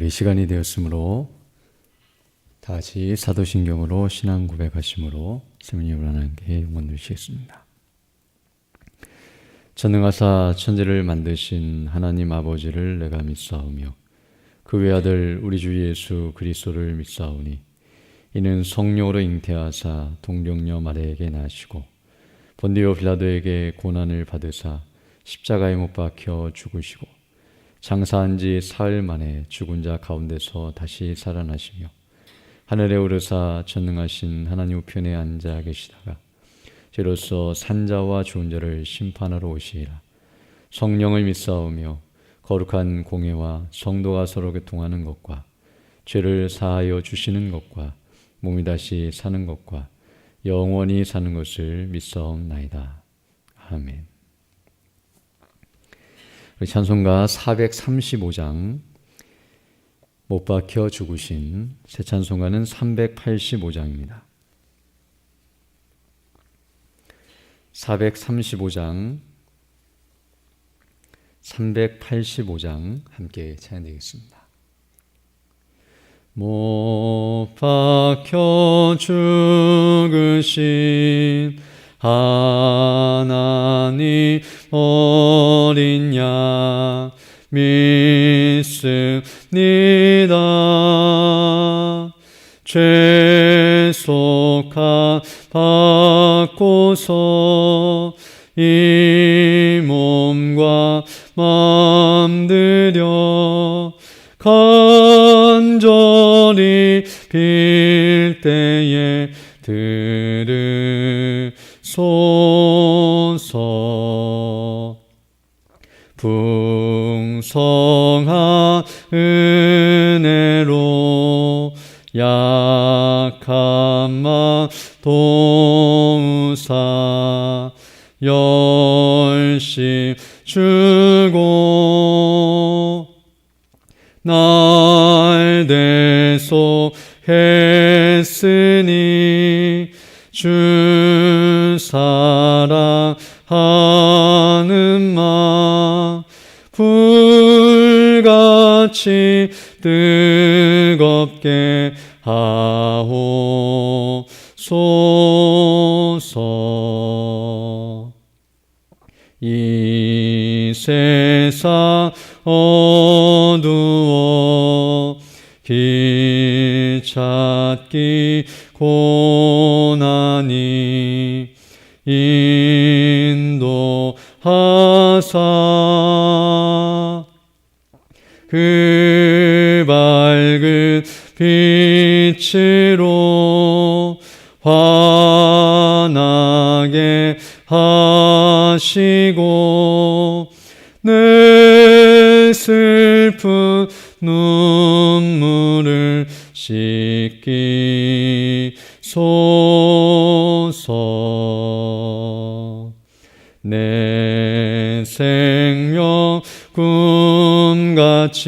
시간이 되었으므로 다시 사도신경으로 신앙 고백하심으로 세미님을 하나님께 영광 드리시겠습니다. 전능하사 천지를 만드신 하나님 아버지를 내가 믿사오며 그 외아들 우리 주 예수 그리스도를 믿사오니 이는 성령으로 잉태하사 동정녀 마리아에게 나시고 본디오 빌라도에게 고난을 받으사 십자가에 못 박혀 죽으시고 장사한 지 사흘 만에 죽은 자 가운데서 다시 살아나시며 하늘에 오르사 전능하신 하나님 우편에 앉아 계시다가 저로서 산자와 죽은 자를 심판하러 오시리라. 성령을 믿사오며 거룩한 공회와 성도가 서로 교통하는 것과 죄를 사하여 주시는 것과 몸이 다시 사는 것과 영원히 사는 것을 믿사옵나이다. 아멘. 찬송가 435장 못 박혀 죽으신 새 찬송가는 385장입니다. 435장, 385장 함께 찬양되겠습니다. 못 박혀 죽으신 하나님 어린 양 믿습니다. 죄속함 받고서 이 몸과 마음 들여 간절히 빌 때에 들으소서. 풍성한 은혜로 약함만 도우사 열심 주고 날 대속했으니 주 사랑하는 마 불같이 뜨겁게 하옵소서. 이 세상 어두워 길 찾기 고난이 인도하사 그 밝은 빛으로 환하게 하시고 내 슬픈 눈물을 씻기소서. 내 생명 꿈같이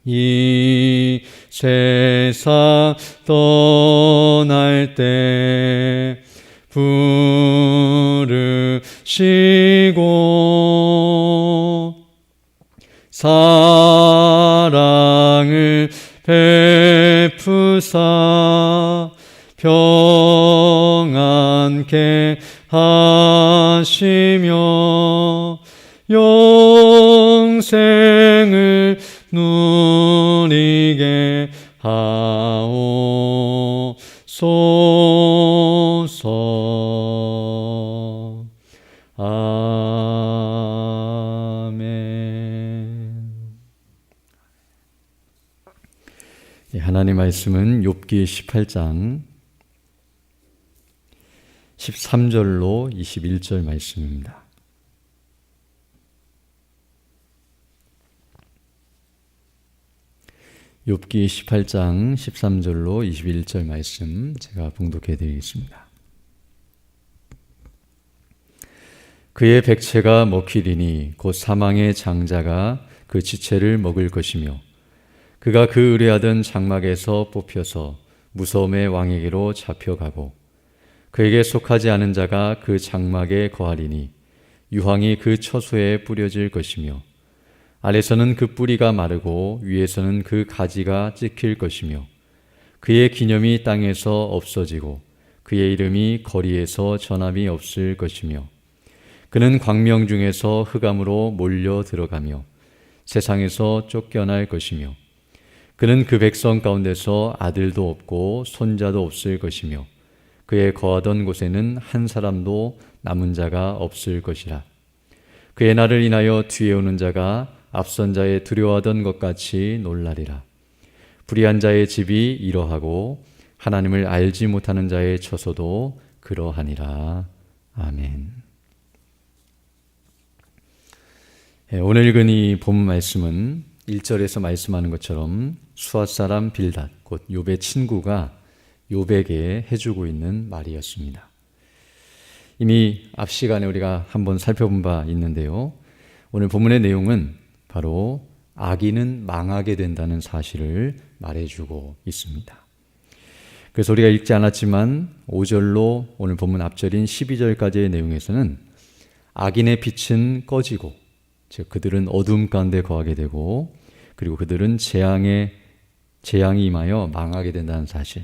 이 세상 떠날 때 부르시고 사랑을 베푸사 평안케 하시며 영생을 누리게 하옵소서. 아멘. 하나님 말씀은 욥기 18장 13절로 21절 말씀입니다. 욥기 18장 13절로 21절 말씀 제가 봉독해 드리겠습니다. 그의 백체가 먹히리니 곧 사망의 장자가 그 지체를 먹을 것이며 그가 그 의뢰하던 장막에서 뽑혀서 무서움의 왕에게로 잡혀가고 그에게 속하지 않은 자가 그 장막에 거하리니 유황이 그 처소에 뿌려질 것이며 아래서는 그 뿌리가 마르고 위에서는 그 가지가 찍힐 것이며 그의 기념이 땅에서 없어지고 그의 이름이 거리에서 전함이 없을 것이며 그는 광명 중에서 흑암으로 몰려 들어가며 세상에서 쫓겨날 것이며 그는 그 백성 가운데서 아들도 없고 손자도 없을 것이며 그의 거하던 곳에는 한 사람도 남은 자가 없을 것이라. 그의 날을 인하여 뒤에 오는 자가 앞선 자의 두려워하던 것 같이 놀라리라. 불의한 자의 집이 이러하고 하나님을 알지 못하는 자의 처소도 그러하니라. 아멘. 오늘 읽은 이 본문 말씀은 1절에서 말씀하는 것처럼 수앗 사람 빌닷, 곧 욥의 친구가 욥에게 해주고 있는 말이었습니다. 이미 앞 시간에 우리가 한번 살펴본 바 있는데요. 오늘 본문의 내용은 바로 악인은 망하게 된다는 사실을 말해주고 있습니다. 그래서 우리가 읽지 않았지만 5절로 오늘 본문 앞절인 12절까지의 내용에서는 악인의 빛은 꺼지고, 즉 그들은 어둠 가운데 거하게 되고, 그리고 그들은 재앙이 임하여 망하게 된다는 사실,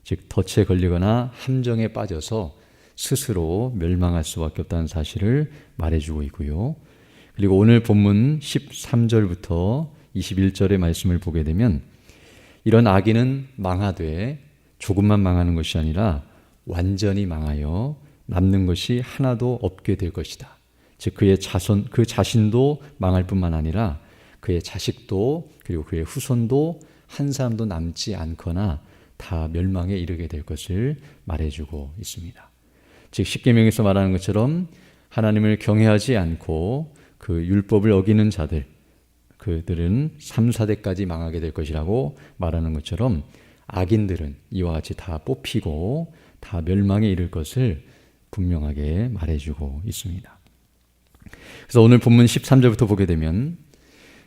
즉 덫에 걸리거나 함정에 빠져서 스스로 멸망할 수밖에 없다는 사실을 말해주고 있고요. 그리고 오늘 본문 13절부터 21절의 말씀을 보게 되면 이런 악인은 망하되 조금만 망하는 것이 아니라 완전히 망하여 남는 것이 하나도 없게 될 것이다. 즉 그의 자손, 그 자신도 망할 뿐만 아니라 그의 자식도 그리고 그의 후손도 한 사람도 남지 않거나 다 멸망에 이르게 될 것을 말해주고 있습니다. 즉 십계명에서 말하는 것처럼 하나님을 경외하지 않고 그 율법을 어기는 자들, 그들은 3, 4대까지 망하게 될 것이라고 말하는 것처럼 악인들은 이와 같이 다 뽑히고 다 멸망에 이를 것을 분명하게 말해주고 있습니다. 그래서 오늘 본문 13절부터 보게 되면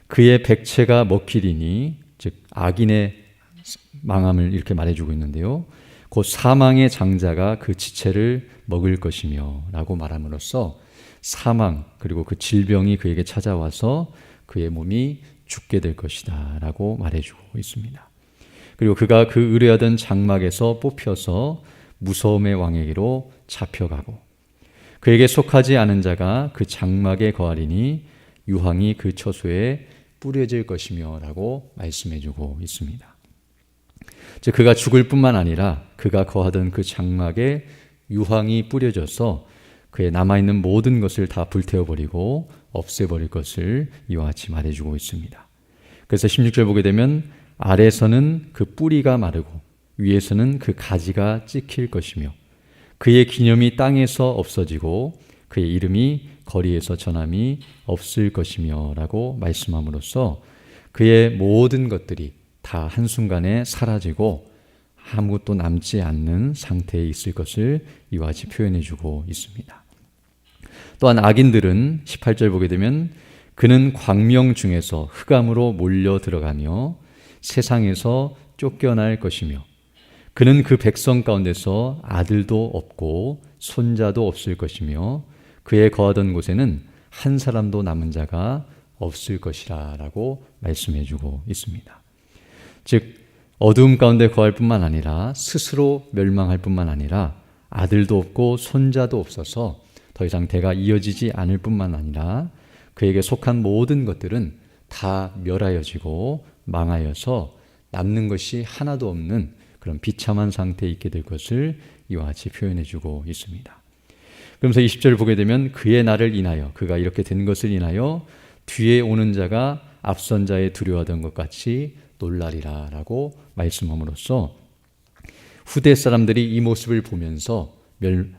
그의 백체가 먹히리니, 즉 악인의 망함을 이렇게 말해주고 있는데요. 곧 사망의 장자가 그 지체를 먹을 것이며 라고 말함으로써 사망 그리고 그 질병이 그에게 찾아와서 그의 몸이 죽게 될 것이다 라고 말해주고 있습니다. 그리고 그가 그 의뢰하던 장막에서 뽑혀서 무서움의 왕에게로 잡혀가고 그에게 속하지 않은 자가 그 장막에 거하리니 유황이 그 처소에 뿌려질 것이며 라고 말씀해주고 있습니다. 즉 그가 죽을 뿐만 아니라 그가 거하던 그 장막에 유황이 뿌려져서 그의 남아있는 모든 것을 다 불태워버리고 없애버릴 것을 이와 같이 말해주고 있습니다. 그래서 16절 보게 되면 아래서는 그 뿌리가 마르고 위에서는 그 가지가 찍힐 것이며 그의 기념이 땅에서 없어지고 그의 이름이 거리에서 전함이 없을 것이며 라고 말씀함으로써 그의 모든 것들이 다 한순간에 사라지고 아무것도 남지 않는 상태에 있을 것을 이와 같이 표현해주고 있습니다. 또한 악인들은 18절 보게 되면 그는 광명 중에서 흑암으로 몰려 들어가며 세상에서 쫓겨날 것이며 그는 그 백성 가운데서 아들도 없고 손자도 없을 것이며 그의 거하던 곳에는 한 사람도 남은 자가 없을 것이라 라고 말씀해주고 있습니다. 즉 어두움 가운데 거할 뿐만 아니라 스스로 멸망할 뿐만 아니라 아들도 없고 손자도 없어서 더 이상 대가 이어지지 않을 뿐만 아니라 그에게 속한 모든 것들은 다 멸하여지고 망하여서 남는 것이 하나도 없는 그런 비참한 상태에 있게 될 것을 이와 같이 표현해주고 있습니다. 그러면서 20절을 보게 되면 그의 날을 인하여, 그가 이렇게 된 것을 인하여 뒤에 오는 자가 앞선 자의 두려워하던 것 같이 놀라리라 라고 말씀함으로써 후대 사람들이 이 모습을 보면서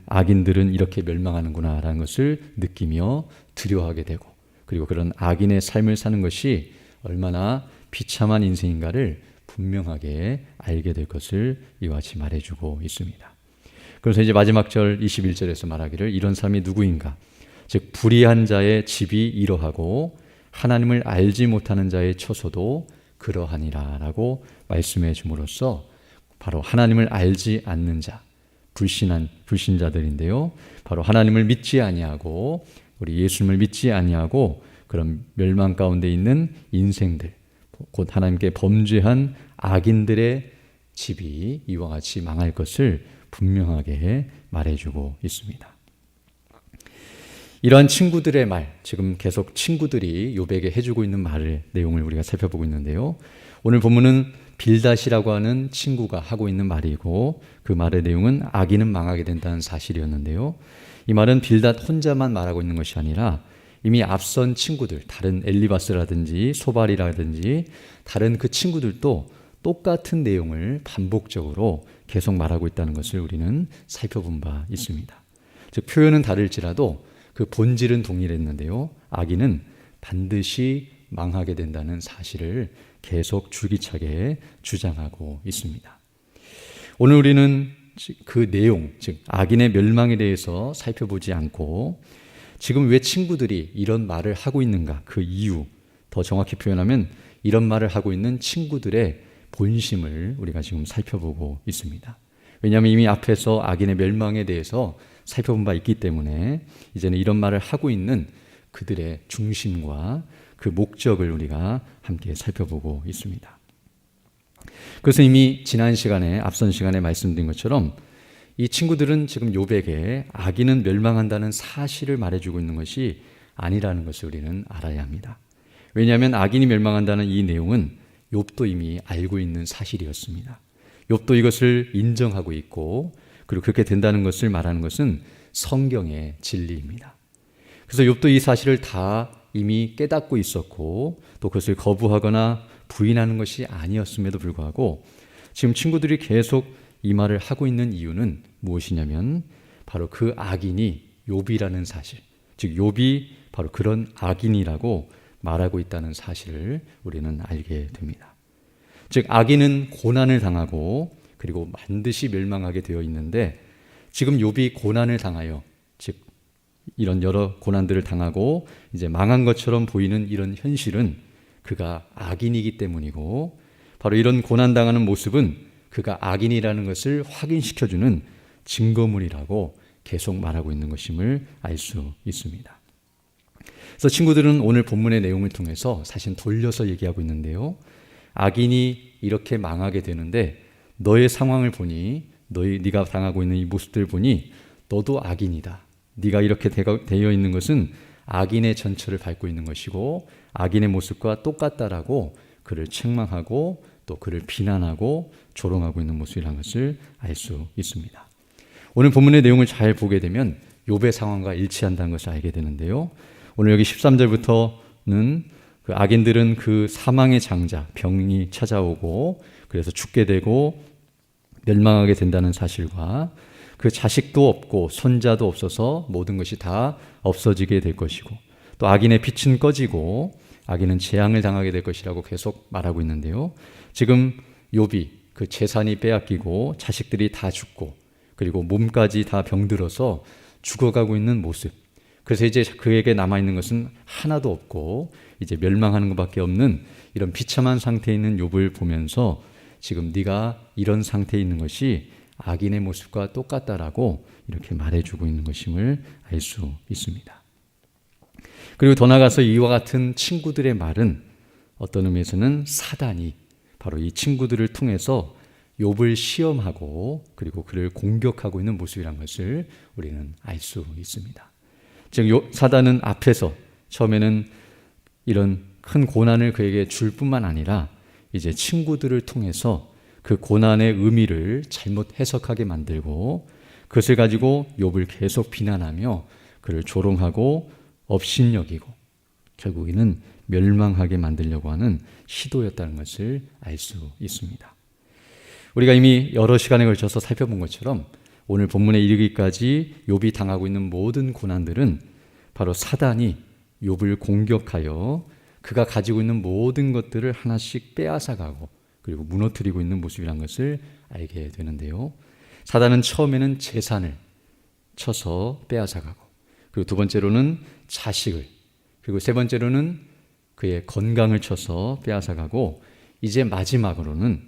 악인들은 이렇게 멸망하는구나 라는 것을 느끼며 두려워하게 되고, 그리고 그런 악인의 삶을 사는 것이 얼마나 비참한 인생인가를 분명하게 알게 될 것을 이와 같이 말해주고 있습니다. 그래서 이제 마지막 절 21절에서 말하기를 이런 사람이 누구인가? 즉 불의한 자의 집이 이러하고 하나님을 알지 못하는 자의 처소도 그러하니라 라고 말씀해 줌으로써 바로 하나님을 알지 않는 자, 불신자들인데요. 바로 하나님을 믿지 아니하고 우리 예수님을 믿지 아니하고 그런 멸망 가운데 있는 인생들, 곧 하나님께 범죄한 악인들의 집이 이와 같이 망할 것을 분명하게 말해주고 있습니다. 이러한 친구들의 말, 지금 계속 친구들이 욥에게 해주고 있는 말의 내용을 우리가 살펴보고 있는데요. 오늘 본문은 빌닷이라고 하는 친구가 하고 있는 말이고, 그 말의 내용은 악인은 망하게 된다는 사실이었는데요. 이 말은 빌닷 혼자만 말하고 있는 것이 아니라 이미 앞선 친구들, 다른 엘리바스라든지 소발이라든지 다른 그 친구들도 똑같은 내용을 반복적으로 계속 말하고 있다는 것을 우리는 살펴본 바 있습니다. 즉 표현은 다를지라도 그 본질은 동일했는데요. 악인은 반드시 망하게 된다는 사실을 계속 줄기차게 주장하고 있습니다. 오늘 우리는 그 내용, 즉 악인의 멸망에 대해서 살펴보지 않고 지금 왜 친구들이 이런 말을 하고 있는가, 그 이유, 더 정확히 표현하면 이런 말을 하고 있는 친구들의 본심을 우리가 지금 살펴보고 있습니다. 왜냐하면 이미 앞에서 악인의 멸망에 대해서 살펴본 바 있기 때문에 이제는 이런 말을 하고 있는 그들의 중심과 그 목적을 우리가 함께 살펴보고 있습니다. 그래서 이미 지난 시간에, 앞선 시간에 말씀드린 것처럼 이 친구들은 지금 욥에게 악인은 멸망한다는 사실을 말해주고 있는 것이 아니라는 것을 우리는 알아야 합니다. 왜냐하면 악인이 멸망한다는 이 내용은 욥도 이미 알고 있는 사실이었습니다. 욥도 이것을 인정하고 있고, 그리고 그렇게 된다는 것을 말하는 것은 성경의 진리입니다. 그래서 욥도 이 사실을 다 이미 깨닫고 있었고, 또 그것을 거부하거나 부인하는 것이 아니었음에도 불구하고 지금 친구들이 계속 이 말을 하고 있는 이유는 무엇이냐면 바로 그 악인이 욥이라는 사실, 즉 욥이 바로 그런 악인이라고 말하고 있다는 사실을 우리는 알게 됩니다. 즉 악인은 고난을 당하고 그리고 반드시 멸망하게 되어 있는데, 지금 욥이 고난을 당하여, 즉 이런 여러 고난들을 당하고 이제 망한 것처럼 보이는 이런 현실은 그가 악인이기 때문이고, 바로 이런 고난당하는 모습은 그가 악인이라는 것을 확인시켜주는 증거물이라고 계속 말하고 있는 것임을 알 수 있습니다. 그래서 친구들은 오늘 본문의 내용을 통해서 사실 돌려서 얘기하고 있는데요. 악인이 이렇게 망하게 되는데 너의 상황을 보니, 네가 당하고 있는 이 모습들 보니 너도 악인이다. 네가 이렇게 되어 있는 것은 악인의 전철을 밟고 있는 것이고 악인의 모습과 똑같다라고 그를 책망하고 또 그를 비난하고 조롱하고 있는 모습이라는 것을 알 수 있습니다. 오늘 본문의 내용을 잘 보게 되면 욥의 상황과 일치한다는 것을 알게 되는데요. 오늘 여기 13절부터는 그 악인들은 그 사망의 장자, 병이 찾아오고 그래서 죽게 되고 멸망하게 된다는 사실과 그 자식도 없고 손자도 없어서 모든 것이 다 없어지게 될 것이고, 또 악인의 빛은 꺼지고 악인은 재앙을 당하게 될 것이라고 계속 말하고 있는데요. 지금 욥이 그 재산이 빼앗기고 자식들이 다 죽고 그리고 몸까지 다 병들어서 죽어가고 있는 모습, 그래서 이제 그에게 남아있는 것은 하나도 없고 이제 멸망하는 것밖에 없는 이런 비참한 상태에 있는 욥을 보면서 지금 네가 이런 상태에 있는 것이 악인의 모습과 똑같다라고 이렇게 말해주고 있는 것임을 알 수 있습니다. 그리고 더 나아가서 이와 같은 친구들의 말은 어떤 의미에서는 사단이 바로 이 친구들을 통해서 욥을 시험하고 그리고 그를 공격하고 있는 모습이라는 것을 우리는 알 수 있습니다. 즉 사단은 앞에서 처음에는 이런 큰 고난을 그에게 줄 뿐만 아니라 이제 친구들을 통해서 그 고난의 의미를 잘못 해석하게 만들고 그것을 가지고 욥을 계속 비난하며 그를 조롱하고 업신여기고 결국에는 멸망하게 만들려고 하는 시도였다는 것을 알 수 있습니다. 우리가 이미 여러 시간에 걸쳐서 살펴본 것처럼 오늘 본문에 이르기까지 욥이 당하고 있는 모든 고난들은 바로 사단이 욥을 공격하여 그가 가지고 있는 모든 것들을 하나씩 빼앗아가고 그리고 무너뜨리고 있는 모습이라는 것을 알게 되는데요. 사단은 처음에는 재산을 쳐서 빼앗아가고, 그리고 두 번째로는 자식을, 그리고 세 번째로는 그의 건강을 쳐서 빼앗아가고, 이제 마지막으로는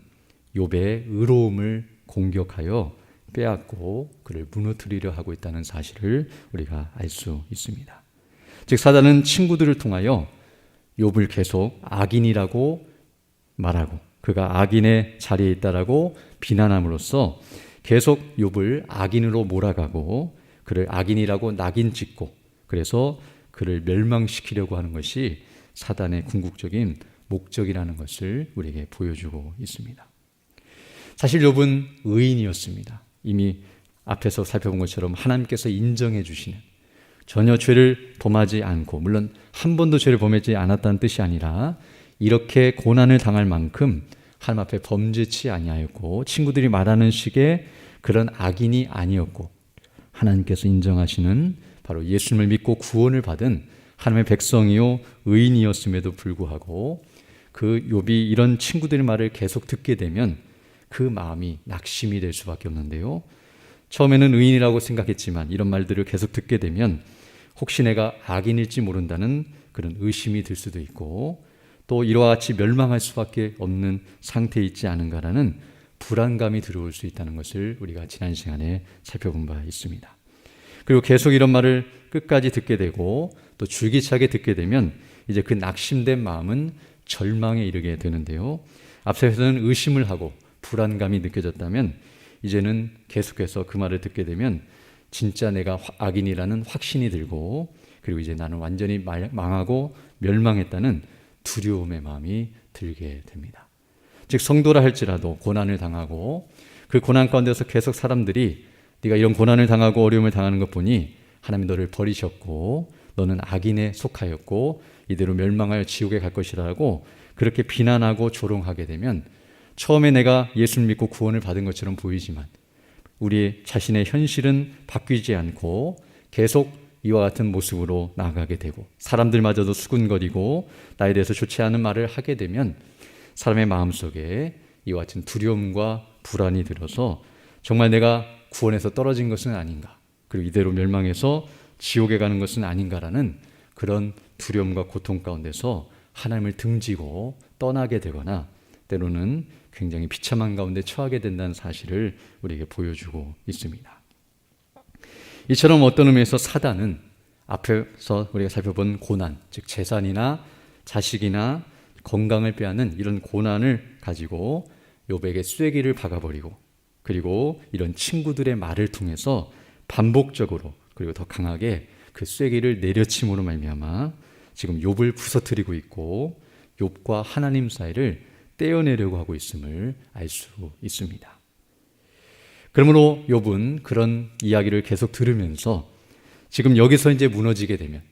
욥의 의로움을 공격하여 빼앗고 그를 무너뜨리려 하고 있다는 사실을 우리가 알 수 있습니다. 즉 사단은 친구들을 통하여 욥을 계속 악인이라고 말하고 그가 악인의 자리에 있다라고 비난함으로써 계속 욥을 악인으로 몰아가고 그를 악인이라고 낙인 찍고 그래서 그를 멸망시키려고 하는 것이 사단의 궁극적인 목적이라는 것을 우리에게 보여주고 있습니다. 사실 욥은 의인이었습니다. 이미 앞에서 살펴본 것처럼 하나님께서 인정해 주시는 전혀 죄를 범하지 않고 물론 한 번도 죄를 범하지 않았다는 뜻이 아니라 이렇게 고난을 당할 만큼 하나님 앞에 범죄치 아니하였고 친구들이 말하는 식의 그런 악인이 아니었고 하나님께서 인정하시는 바로 예수님을 믿고 구원을 받은 하나님의 백성이요 의인이었음에도 불구하고 그 욥이 이런 친구들의 말을 계속 듣게 되면 그 마음이 낙심이 될 수밖에 없는데요. 처음에는 의인이라고 생각했지만 이런 말들을 계속 듣게 되면 혹시 내가 악인일지 모른다는 그런 의심이 들 수도 있고 또 이와 같이 멸망할 수밖에 없는 상태에 있지 않은가라는 불안감이 들어올 수 있다는 것을 우리가 지난 시간에 살펴본 바 있습니다. 그리고 계속 이런 말을 끝까지 듣게 되고 또 줄기차게 듣게 되면 이제 그 낙심된 마음은 절망에 이르게 되는데요. 앞서서는 의심을 하고 불안감이 느껴졌다면 이제는 계속해서 그 말을 듣게 되면 진짜 내가 악인이라는 확신이 들고 그리고 이제 나는 완전히 망하고 멸망했다는 두려움의 마음이 들게 됩니다. 즉 성도라 할지라도 고난을 당하고 그 고난 가운데서 계속 사람들이 네가 이런 고난을 당하고 어려움을 당하는 것 보니 하나님이 너를 버리셨고 너는 악인에 속하였고 이대로 멸망하여 지옥에 갈 것이라고 그렇게 비난하고 조롱하게 되면 처음에 내가 예수를 믿고 구원을 받은 것처럼 보이지만 우리 자신의 현실은 바뀌지 않고 계속 이와 같은 모습으로 나아가게 되고 사람들마저도 수군거리고 나에 대해서 좋지 않은 말을 하게 되면 사람의 마음속에 이와 같은 두려움과 불안이 들어서 정말 내가 구원에서 떨어진 것은 아닌가 그리고 이대로 멸망해서 지옥에 가는 것은 아닌가라는 그런 두려움과 고통 가운데서 하나님을 등지고 떠나게 되거나 때로는 굉장히 비참한 가운데 처하게 된다는 사실을 우리에게 보여주고 있습니다. 이처럼 어떤 의미에서 사단은 앞에서 우리가 살펴본 고난, 즉 재산이나 자식이나 건강을 빼앗는 이런 고난을 가지고 욥에게 쐐기를 박아버리고 그리고 이런 친구들의 말을 통해서 반복적으로 그리고 더 강하게 그 쐐기를 내려침으로 말미암아 지금 욥을 부서뜨리고 있고 욥과 하나님 사이를 떼어내려고 하고 있음을 알 수 있습니다. 그러므로 욥은 그런 이야기를 계속 들으면서 지금 여기서 이제 무너지게 되면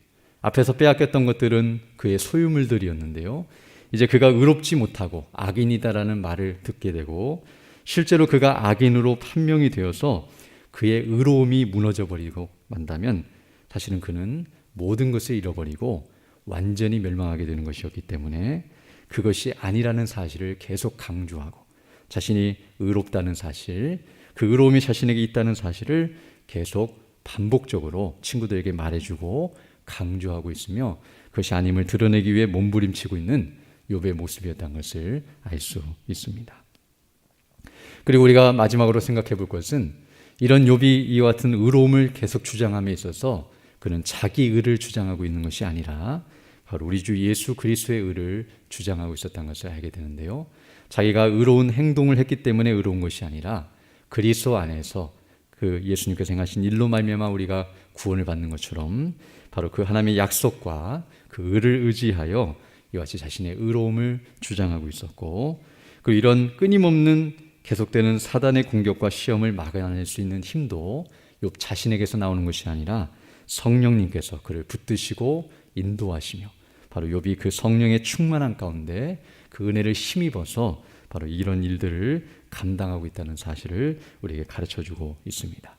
앞에서 빼앗겼던 것들은 그의 소유물들이었는데요. 이제 그가 의롭지 못하고 악인이다라는 말을 듣게 되고 실제로 그가 악인으로 판명이 되어서 그의 의로움이 무너져 버리고 만다면 사실은 그는 모든 것을 잃어버리고 완전히 멸망하게 되는 것이었기 때문에 그것이 아니라는 사실을 계속 강조하고 자신이 의롭다는 사실, 그 의로움이 자신에게 있다는 사실을 계속 반복적으로 친구들에게 말해주고 강조하고 있으며 그것이 아님을 드러내기 위해 몸부림치고 있는 욥의 모습이었다는 것을 알 수 있습니다. 그리고 우리가 마지막으로 생각해 볼 것은 이런 욥이 이와 같은 의로움을 계속 주장함에 있어서 그는 자기 의를 주장하고 있는 것이 아니라 바로 우리 주 예수 그리스도의 의를 주장하고 있었다는 것을 알게 되는데요. 자기가 의로운 행동을 했기 때문에 의로운 것이 아니라 그리스도 안에서 그 예수님께서 행하신 일로 말미암아 우리가 구원을 받는 것처럼 바로 그 하나님의 약속과 그 의를 의지하여 이와 같이 자신의 의로움을 주장하고 있었고 그리고 이런 끊임없는 계속되는 사단의 공격과 시험을 막아낼 수 있는 힘도 욥 자신에게서 나오는 것이 아니라 성령님께서 그를 붙드시고 인도하시며 바로 욥이 그 성령의 충만한 가운데 그 은혜를 힘입어서 바로 이런 일들을 감당하고 있다는 사실을 우리에게 가르쳐주고 있습니다.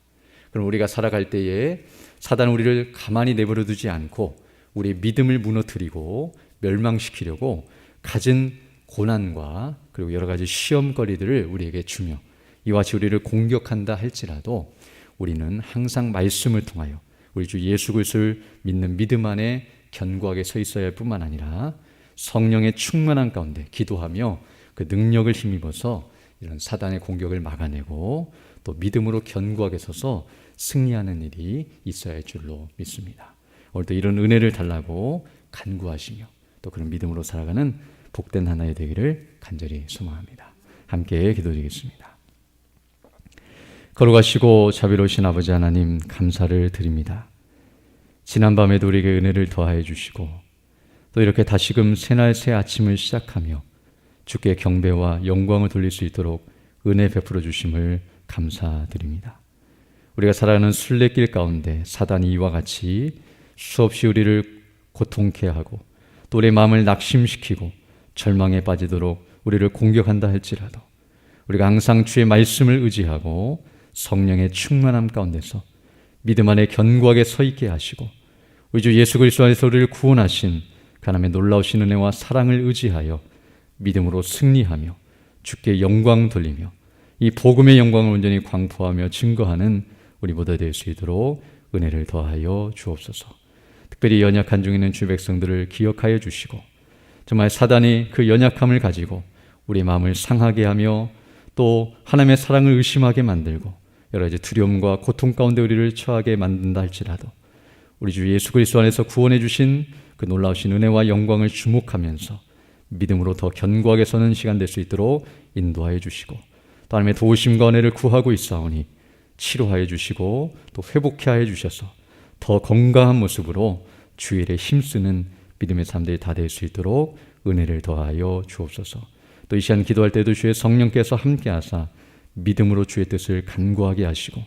그럼 우리가 살아갈 때에 사단은 우리를 가만히 내버려 두지 않고 우리의 믿음을 무너뜨리고 멸망시키려고 갖은 고난과 그리고 여러 가지 시험거리들을 우리에게 주며 이와 같이 우리를 공격한다 할지라도 우리는 항상 말씀을 통하여 우리 주 예수 그리스도를 믿는 믿음 안에 견고하게 서 있어야 할 뿐만 아니라 성령의 충만한 가운데 기도하며 그 능력을 힘입어서 이런 사단의 공격을 막아내고 또 믿음으로 견고하게 서서 승리하는 일이 있어야 할 줄로 믿습니다. 오늘도 이런 은혜를 달라고 간구하시며 또 그런 믿음으로 살아가는 복된 하나의 되기를 간절히 소망합니다. 함께 기도드리겠습니다. 걸어가시고 자비로우신 아버지 하나님, 감사를 드립니다. 지난밤에도 우리에게 은혜를 더하여 주시고 또 이렇게 다시금 새날 새 아침을 시작하며 주께 경배와 영광을 돌릴 수 있도록 은혜 베풀어 주심을 감사드립니다. 우리가 살아가는 순례길 가운데 사단이 이와 같이 수없이 우리를 고통케 하고 또 우리의 마음을 낙심시키고 절망에 빠지도록 우리를 공격한다 할지라도 우리가 항상 주의 말씀을 의지하고 성령의 충만함 가운데서 믿음 안에 견고하게 서 있게 하시고 우리 주 예수 그리스도 안에서 우리를 구원하신 하나님의 놀라우신 은혜와 사랑을 의지하여 믿음으로 승리하며 주께 영광 돌리며 이 복음의 영광을 온전히 광포하며 증거하는 우리 모두 될 수 있도록 은혜를 더하여 주옵소서. 특별히 연약한 중에 있는 주 백성들을 기억하여 주시고 정말 사단이 그 연약함을 가지고 우리 마음을 상하게 하며 또 하나님의 사랑을 의심하게 만들고 여러 가지 두려움과 고통 가운데 우리를 처하게 만든다 할지라도 우리 주 예수 그리스도 안에서 구원해 주신 그 놀라우신 은혜와 영광을 주목하면서 믿음으로 더 견고하게 서는 시간 될 수 있도록 인도하여 주시고 또 하나님의 도우심과 은혜를 구하고 있사오니 치료하여 주시고 또 회복해 하여 주셔서 더 건강한 모습으로 주일에 힘쓰는 믿음의 삶들이 다 될 수 있도록 은혜를 더하여 주옵소서. 또 이 시간 기도할 때도 주의 성령께서 함께하사 믿음으로 주의 뜻을 간구하게 하시고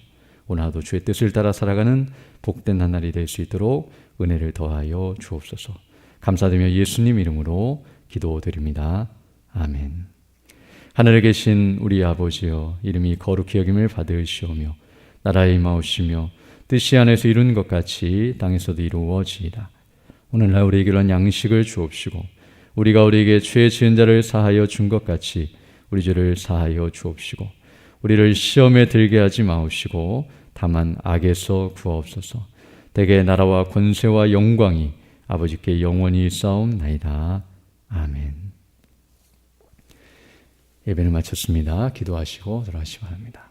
오늘 하루도 주의 뜻을 따라 살아가는 복된 한 날이 될 수 있도록 은혜를 더하여 주옵소서. 감사드리며 예수님 이름으로 기도드립니다. 아멘. 하늘에 계신 우리 아버지여, 이름이 거룩히 여김을 받으시오며 나라의 임하옵시며 뜻이 하늘에서 이룬 것 같이 땅에서도 이루어지이다. 오늘날 우리에게 이런 양식을 주옵시고 우리가 우리에게 죄 지은 자를 사하여 준 것 같이 우리 죄를 사하여 주옵시고 우리를 시험에 들게 하지 마옵시고 다만 악에서 구하옵소서. 대개 나라와 권세와 영광이 아버지께 영원히 있사옵나이다. 아멘. 예배를 마쳤습니다. 기도하시고 들어가시기 바랍니다.